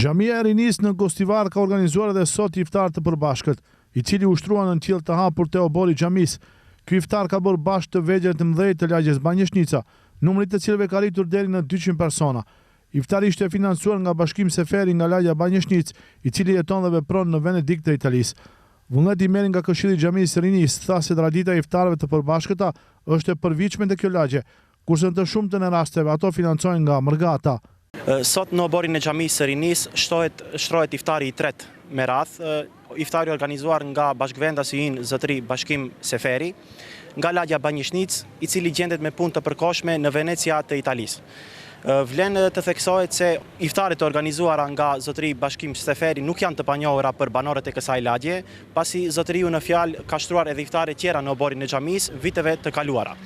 Xhamia e Rinis në Gostivar ka organizuar edhe sot iftar të përbashkët, i cili ushtruan në qiell të hapur te obori i xhamisë. Ky iftar ka bërë bashkë të vegjël të mëdhenj të lagjes Banjëshnica, numri të cilëve ka rritur deri në 200 persona. Iftari ishte financuar nga Bashkimi Seferi nga lagja Banjëshnicë, i cili jeton dhe vepron në Venedik të Italisë. Vullneti i merr nga Këshilli i Xhamisë Rinis tha se tradita e iftarëve të përbashkëta është e përvitshme te kjo lagje, kurse në të shumtën e rasteve ato financohen nga mërgata. Sot në oborin e Xhamisë Rinis shtrohet iftari i tretë me radh, iftari organizuar nga bashkëvendasi ynë Zotëri Bashkim Seferi, nga lagja Banjëshnicë, i cili gjendet me punë të përkohshme në Venecia të Italisë. Vlen të theksohet se iftarët e organizuara nga Zotëri Bashkim Seferi nuk janë të panjohura për banorët e kësaj lagje, pasi zotëriu në fjalë ka shtruar edhe iftare tjera në oborin e xhamisë viteve të kaluara.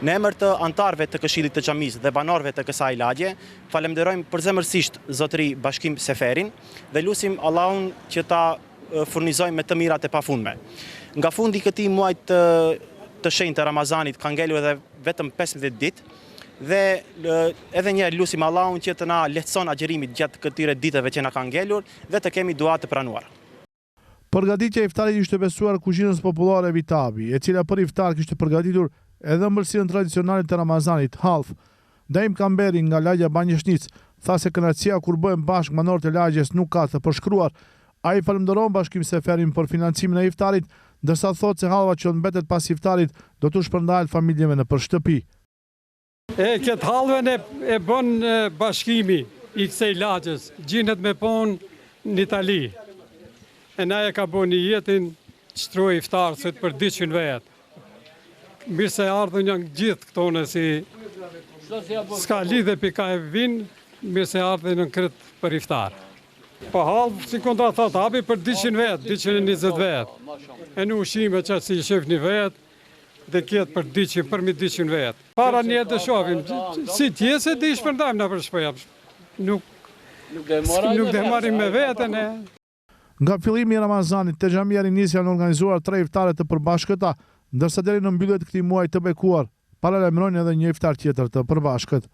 Në emër të antarëve të Këshillit të Xhamisë dhe banorëve të kësaj lagje, falenderojmë përzemërsisht Zotëri Bashkim Seferin dhe lutim Allahun që ta furnizojmë me të mirat e pafundme. Nga fundi i këtij muaji të shenjtë të Ramazanit ka ngelur edhe vetëm 15 ditë dhe edhe një herë lutim Allahun që të na lehtëson agjërimit gjatë këtyre ditëve që na ka ngelur dhe të kemi dua të pranuara. Përgatitja e iftarit ishte besuar kuzhinës popullore Vitabi, e cila për iftar kishte përgatitur edhe ëmbëlsinë tradicionale të Ramazanit, half. Daim Kamberi nga lagja Banjëshnicë tha se kënaqësia kur bëhen bashkë banorët e lagjes nuk ka të përshkruar. Ai falenderon Bashkimin Seferin për financimin e iftarit, ndërsa thotë se hallva që mbetet pas iftarit do t'u shpërndahet familjeve në shtëpi. Këtë hallven e bën bashkimi i kësaj lagjes, gjinet me punë në Itali. E na e ka bën një jetin shtroi iftar sot për 200 vetë. Mirë se ardhën janë gjithë këto nësi s'ka lidhe pika e vinë, mirë se ardhën në kretë për iftar. Po halë, si kontra thot, hapi për 200 vetë, 220 vetë. E në ushime që si shef një vetë, dhe kjetë për 200 vetë. Para një të shofim, si tjese dhe i shpërndajmë në përshpojap. Nuk dhe marim me vetën e. Nga fillimi i Ramazanit, te Xhamia e Rinis janë organizuar 3 iftare të përbashkëta, ndërsa deri në mbylljet e këtij muaji të bekuar, paralajmërojnë edhe një iftar tjetër të përbashkët.